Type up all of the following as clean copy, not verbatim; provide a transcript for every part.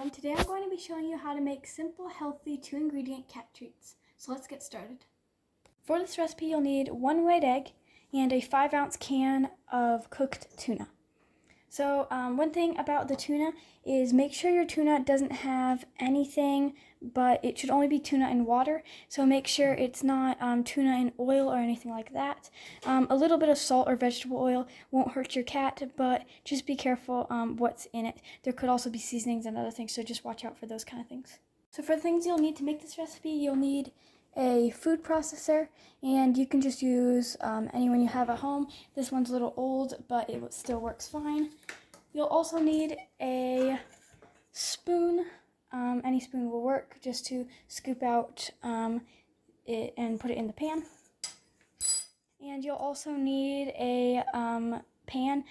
everyone, today I'm going to be showing you how to make simple, healthy 2-ingredient cat treats. So let's get started. For this recipe you'll need 1 white egg and a 5-ounce can of cooked tuna. So one thing about the tuna is make sure your tuna doesn't have anything, but it should only be tuna and water. So make sure it's not tuna and oil or anything like that. A little bit of salt or vegetable oil won't hurt your cat, but just be careful what's in it. There could also be seasonings and other things, so just watch out for those kind of things. So for the things you'll need to make this recipe, you'll need a food processor, and you can just use any one you have at home. This one's a little old, but it still works fine. You'll also need a spoon. Any spoon will work, just to scoop out it and put it in the pan. And you'll also need a pan,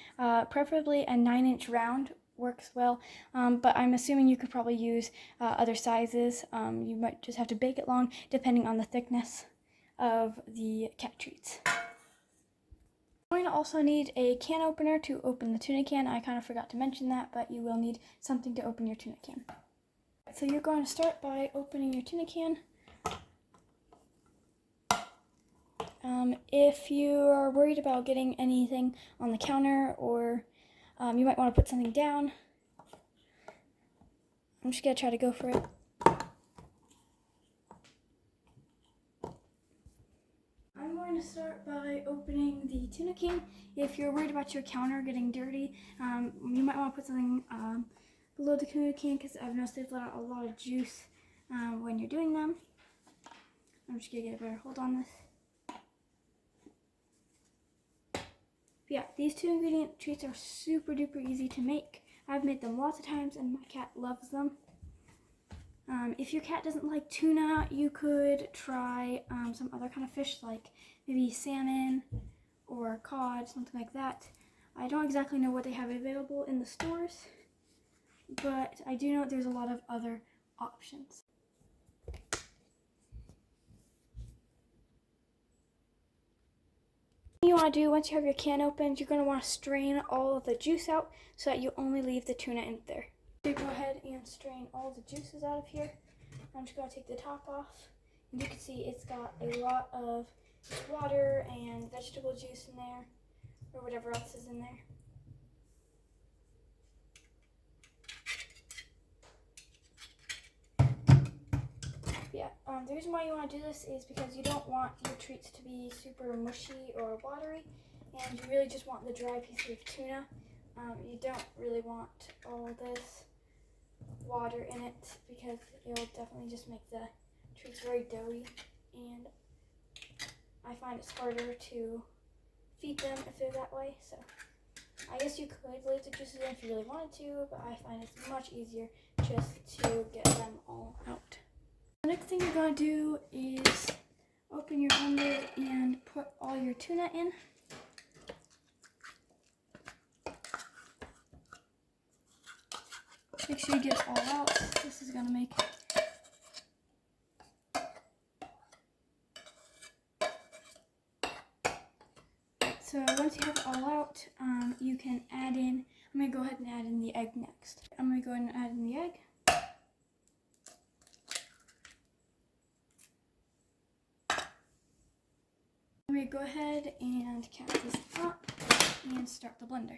preferably a 9-inch round. Works well, but I'm assuming you could probably use other sizes. You might just have to bake it long depending on the thickness of the cat treats. You're going to also need a can opener to open the tuna can. I kind of forgot to mention that, but you will need something to open your tuna can. So you're going to start by opening your tuna can. If you are worried about getting anything on the counter, or you might want to put something down, I'm just going to try to go for it. I'm going to start by opening the tuna can. If you're worried about your counter getting dirty, you might want to put something below the tuna can, because I've noticed they've let out a lot of juice when you're doing them. I'm just going to get a better hold on this. Yeah, these 2-ingredient treats are super duper easy to make. I've made them lots of times and my cat loves them. If your cat doesn't like tuna, you could try some other kind of fish, like maybe salmon or cod, something like that. I don't exactly know what they have available in the stores, but I do know there's a lot of other options. What you want to do once you have your can opened, you're going to want to strain all of the juice out so that you only leave the tuna in there. So go ahead and strain all the juices out of here. I'm just going to take the top off, and you can see it's got a lot of water and vegetable juice in there, or whatever else is in there. Yeah, the reason why you want to do this is because you don't want your treats to be super mushy or watery, and you really just want the dry piece of tuna. You don't really want all this water in it, because it'll definitely just make the treats very doughy, and I find it's harder to feed them if they're that way. So I guess you could leave the juices in if you really wanted to, but I find it's much easier just to get them all out. The next thing you're going to do is open your blender and put all your tuna in. Make sure you get it all out. This is going to make So once you have it all out, you can add in, I'm going to go ahead and add in the egg next. I'm going to go ahead and add in the egg. I'm going to go ahead and cap this up and start the blender.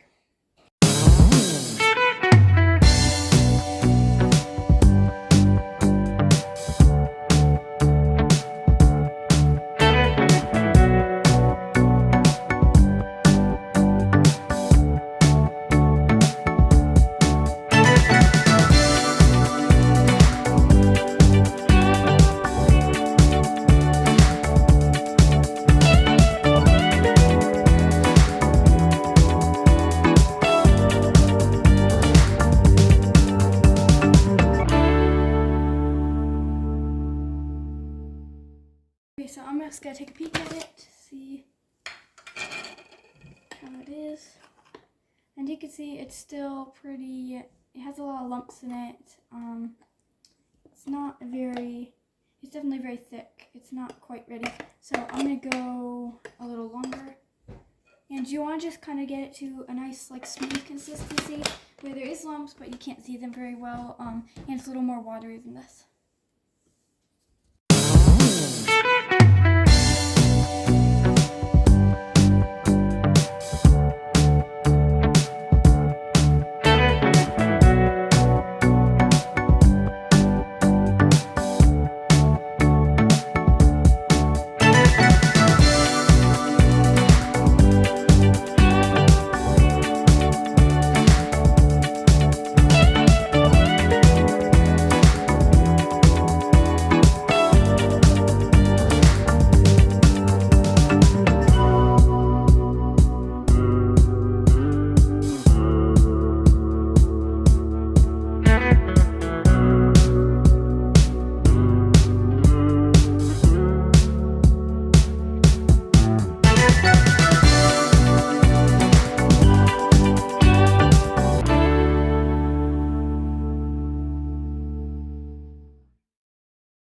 Okay, so I'm just going to take a peek at it to see how it is. And you can see it's still pretty, it has a lot of lumps in it. It's definitely very thick. It's not quite ready. So I'm going to go a little longer. And you want to just kind of get it to a nice, like, smooth consistency. where there is lumps, but you can't see them very well, and it's a little more watery than this.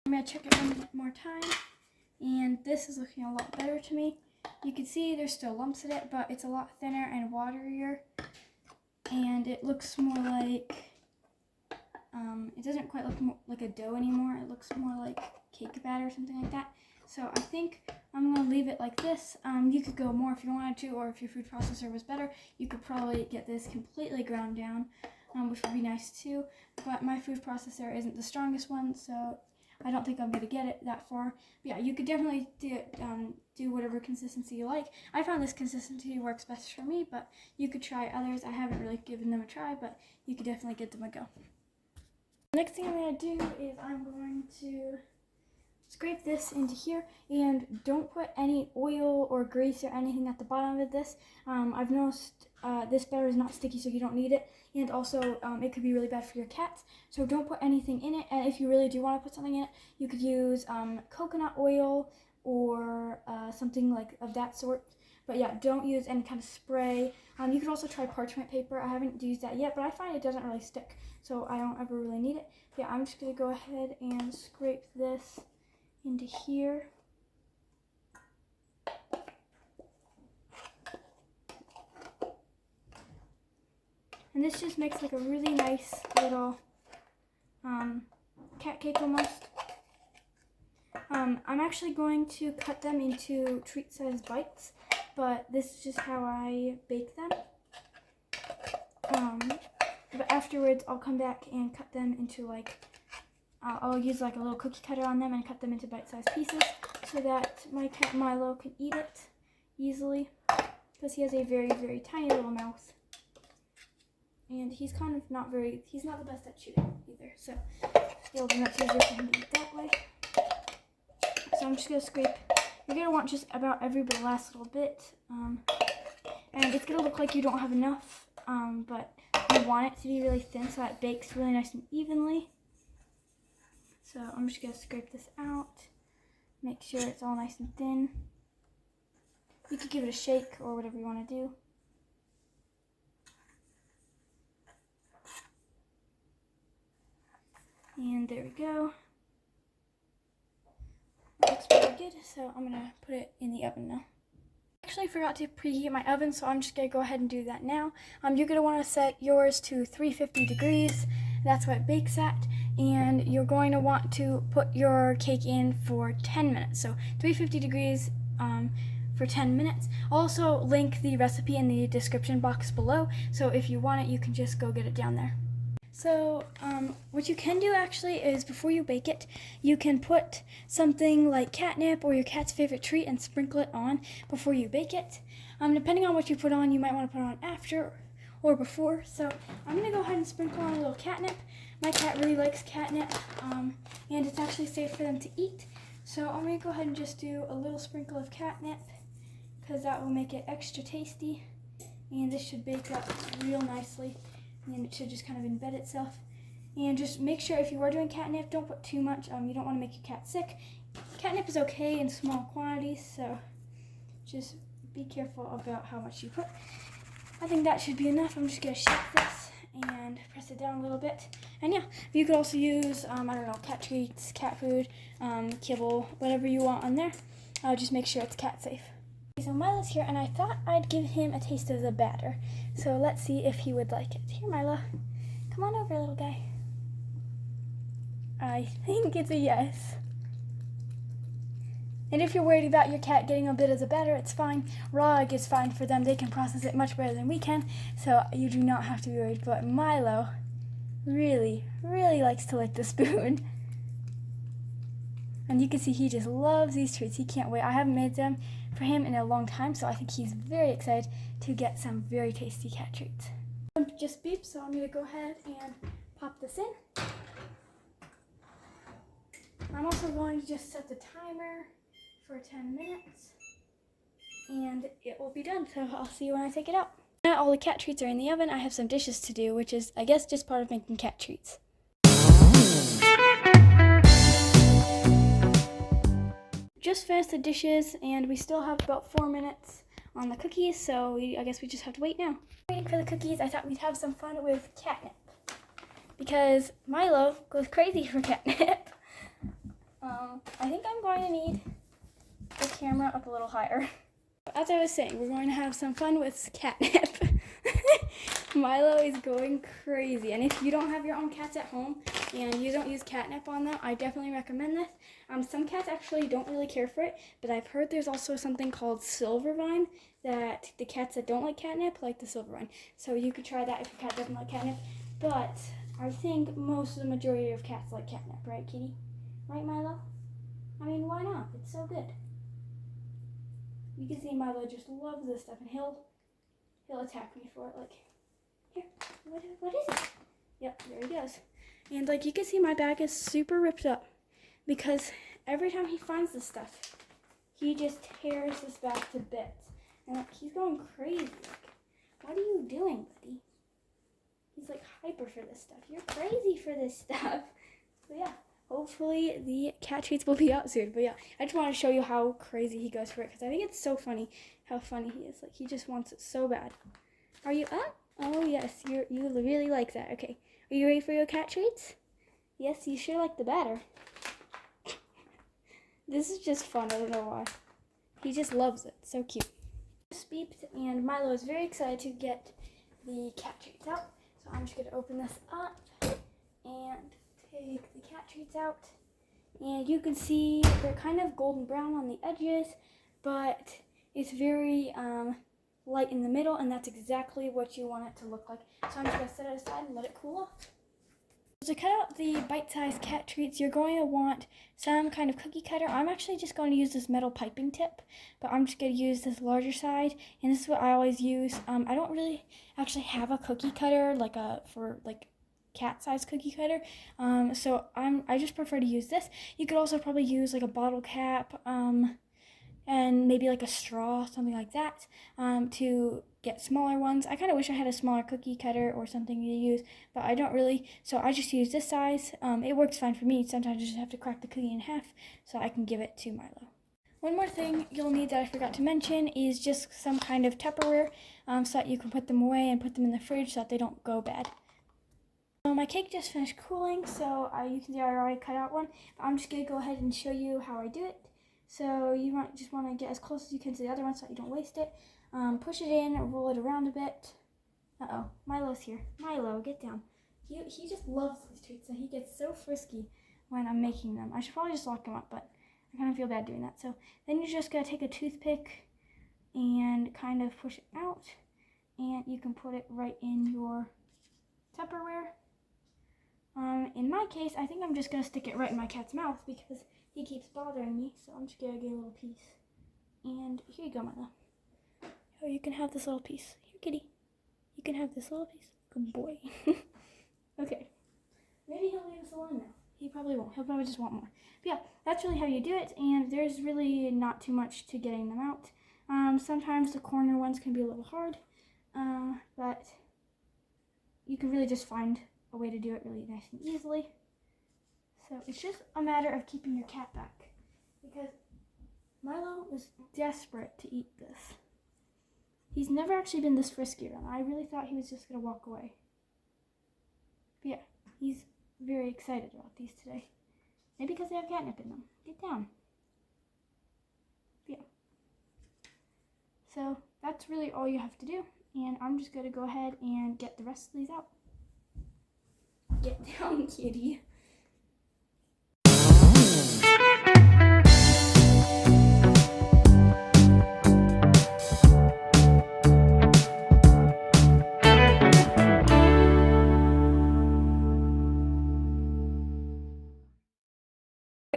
I'm going to check it one more time, and this is looking a lot better to me. You can see there's still lumps in it, but it's a lot thinner and waterier, and it looks more like, it doesn't quite look like a dough anymore. It looks more like cake batter or something like that. So I think I'm going to leave it like this. You could go more if you wanted to, or if your food processor was better, you could probably get this completely ground down, which would be nice too. But my food processor isn't the strongest one, so I don't think I'm going to get it that far. But yeah, you could definitely do whatever consistency you like. I found this consistency works best for me, but you could try others. I haven't really given them a try, but you could definitely give them a go. The next thing I'm going to do is I'm going to scrape this into here, and don't put any oil or grease or anything at the bottom of this. I've noticed this batter is not sticky, so you don't need it, and also it could be really bad for your cats, so don't put anything in it. And if you really do want to put something in it, you could use coconut oil or something like of that sort. But yeah, don't use any kind of spray. You could also try parchment paper. I haven't used that yet, but I find it doesn't really stick, so I don't ever really need it. But yeah, I'm just going to go ahead and scrape this into here. And this just makes like a really nice little cat cake almost. I'm actually going to cut them into treat-sized bites, but this is just how I bake them. But afterwards, I'll come back and cut them into like, I'll use like a little cookie cutter on them and cut them into bite-sized pieces so that my cat Milo can eat it easily, because he has a very, very tiny little mouth. And he's kind of he's not the best at chewing either, so it'll be much easier for him to eat that way. So I'm just going to scrape. You're going to want just about every last little bit, and it's going to look like you don't have enough, but you want it to be really thin so that it bakes really nice and evenly. So I'm just going to scrape this out, make sure it's all nice and thin. You could give it a shake or whatever you want to do. And there we go. Looks pretty good, so I'm gonna put it in the oven now. Actually forgot to preheat my oven, so I'm just gonna go ahead and do that now. You're gonna want to set yours to 350 degrees. That's what it bakes at, and you're going to want to put your cake in for 10 minutes. So 350 degrees for 10 minutes. I'll also link the recipe in the description box below, so if you want it, you can just go get it down there. So what you can do actually is before you bake it, you can put something like catnip or your cat's favorite treat and sprinkle it on before you bake it. Depending on what you put on, you might want to put on after or before. So I'm going to go ahead and sprinkle on a little catnip. My cat really likes catnip, and it's actually safe for them to eat. So I'm going to go ahead and just do a little sprinkle of catnip, because that will make it extra tasty. And this should bake up real nicely, and it should just kind of embed itself. And just make sure if you are doing catnip, don't put too much. You don't want to make your cat sick. Catnip is okay in small quantities, so just be careful about how much you put. I think that should be enough. I'm just going to shake this and press it down a little bit. And yeah, you could also use, I don't know, cat treats, cat food, kibble, whatever you want on there. Just make sure it's cat safe. so Milo's here, and I thought I'd give him a taste of the batter. So let's see if he would like it. Here, Milo. Come on over, little guy. I think it's a yes. And if you're worried about your cat getting a bit of the batter, it's fine. Raw egg is fine for them. They can process it much better than we can, so you do not have to be worried. But Milo really, really likes to lick the spoon. And you can see he just loves these treats. He can't wait. I haven't made them for him in a long time, so I think he's very excited to get some very tasty cat treats. Just beeped, so I'm going to go ahead and pop this in. I'm also going to just set the timer for 10 minutes, and it will be done, so I'll see you when I take it out. Now all the cat treats are in the oven. I have some dishes to do, which is, I guess, just part of making cat treats. Just finished the dishes, and we still have about 4 minutes on the cookies, so I guess we just have to wait now. Waiting for the cookies, I thought we'd have some fun with catnip, because Milo goes crazy for catnip. I think I'm going to need the camera up a little higher. As I was saying, we're going to have some fun with catnip. Milo is going crazy, and if you don't have your own cats at home and you don't use catnip on them, I definitely recommend this. Some cats actually don't really care for it, but I've heard there's also something called silvervine that the cats that don't like catnip like the silvervine. So you could try that if your cat doesn't like catnip, but I think most of the majority of cats like catnip, right, kitty? Right, Milo? I mean, why not? It's so good. You can see Milo just loves this stuff, and he'll attack me for it. Like, here, what is it? Yep, there he goes. And like you can see, my bag is super ripped up because every time he finds this stuff, he just tears this bag to bits. And like, he's going crazy. Like, what are you doing, buddy? He's like hyper for this stuff. You're crazy for this stuff. So yeah. Hopefully the cat treats will be out soon. But yeah, I just want to show you how crazy he goes for it, because I think it's so funny how funny he is. Like, he just wants it so bad. Are you up? Oh yes, you really like that. Okay, are you ready for your cat treats? Yes, you sure like the batter. This is just fun. I don't know why. He just loves it. So cute. Just beeped, and Milo is very excited to get the cat treats out. So I'm just going to open this up and take the cat treats out, and you can see they're kind of golden brown on the edges, but it's very light in the middle, and that's exactly what you want it to look like. So I'm just going to set it aside and let it cool off. To cut out the bite-sized cat treats, you're going to want some kind of cookie cutter. I'm actually just going to use this metal piping tip, but I'm just going to use this larger side, and this is what I always use. I don't really actually have a cookie cutter for cat-sized cookie cutter, so I just prefer to use this. You could also probably use like a bottle cap, and maybe like a straw, something like that, to get smaller ones. I kind of wish I had a smaller cookie cutter or something to use, but I don't really, so I just use this size. It works fine for me. Sometimes I just have to crack the cookie in half so I can give it to Milo. One more thing you'll need that I forgot to mention is just some kind of Tupperware, so that you can put them away and put them in the fridge so that they don't go bad. My cake just finished cooling, so you can see I already cut out one. But I'm just going to go ahead and show you how I do it. So you might just want to get as close as you can to the other one so that you don't waste it. Push it in, roll it around a bit. Uh-oh, Milo's here. Milo, get down. He just loves these treats, and he gets so frisky when I'm making them. I should probably just lock him up, but I kind of feel bad doing that. So then you're just going to take a toothpick and kind of push it out, and you can put it right in your Tupperware. In my case, I think I'm just going to stick it right in my cat's mouth because he keeps bothering me, so I'm just going to get a little piece. And here you go, Milo. Oh, you can have this little piece. Here, kitty. You can have this little piece. Good boy. Okay. Maybe he'll leave us alone now. He probably won't. He'll probably just want more. But yeah, that's really how you do it, and there's really not too much to getting them out. Sometimes the corner ones can be a little hard, but you can really just find a way to do it really nice and easily. So it's just a matter of keeping your cat back, because Milo is desperate to eat this. He's never actually been this frisky, and I really thought he was just going to walk away. But yeah, he's very excited about these today. Maybe because they have catnip in them. Get down. But yeah. So that's really all you have to do. And I'm just going to go ahead and get the rest of these out. Get down, kitty.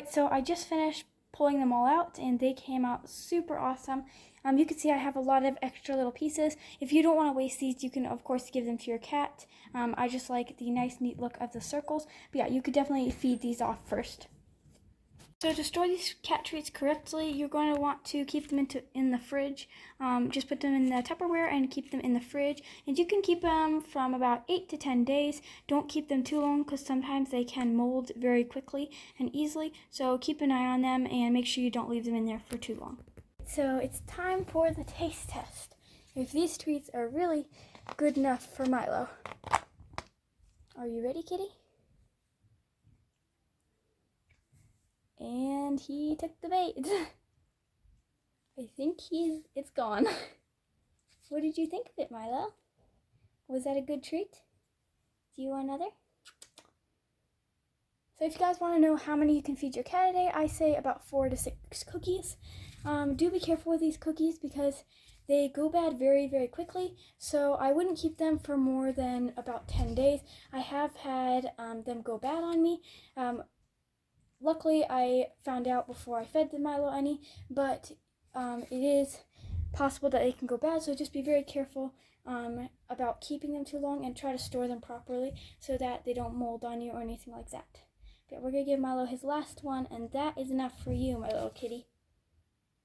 So I just finished pulling them all out and they came out super awesome. You can see I have a lot of extra little pieces. If you don't want to waste these, you can of course give them to your cat. I just like the nice neat look of the circles. But yeah, you could definitely feed these off first. So to store these cat treats correctly, you're going to want to keep them in the fridge. Just put them in the Tupperware and keep them in the fridge. And you can keep them from about 8 to 10 days. Don't keep them too long because sometimes they can mold very quickly and easily. So keep an eye on them and make sure you don't leave them in there for too long. So it's time for the taste test. If these treats are really good enough for Milo. Are you ready, kitty? And he took the bait. I think it's gone. What did you think of it, Milo? Was that a good treat? Do you want another? So if you guys want to know how many you can feed your cat a day, I say about 4 to 6 cookies. Do be careful with these cookies because they go bad very, very quickly. So I wouldn't keep them for more than about 10 days. I have had them go bad on me. Luckily, I found out before I fed the Milo any, but it is possible that they can go bad, so just be very careful about keeping them too long and try to store them properly so that they don't mold on you or anything like that. But we're going to give Milo his last one, and that is enough for you, my little kitty.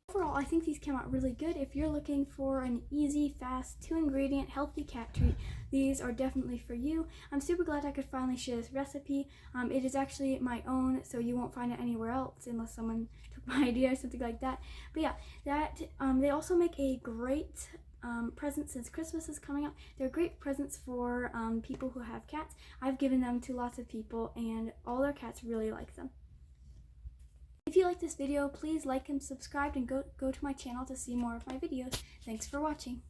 Overall, I think these came out really good. If you're looking for an easy, fast, 2-ingredient, healthy cat treat, these are definitely for you. I'm super glad I could finally share this recipe. It is actually my own, so you won't find it anywhere else unless someone took my idea or something like that. But yeah, they also make a great present since Christmas is coming up. They're great presents for people who have cats. I've given them to lots of people, and all their cats really like them. If you like this video, please like and subscribe and go to my channel to see more of my videos. Thanks for watching.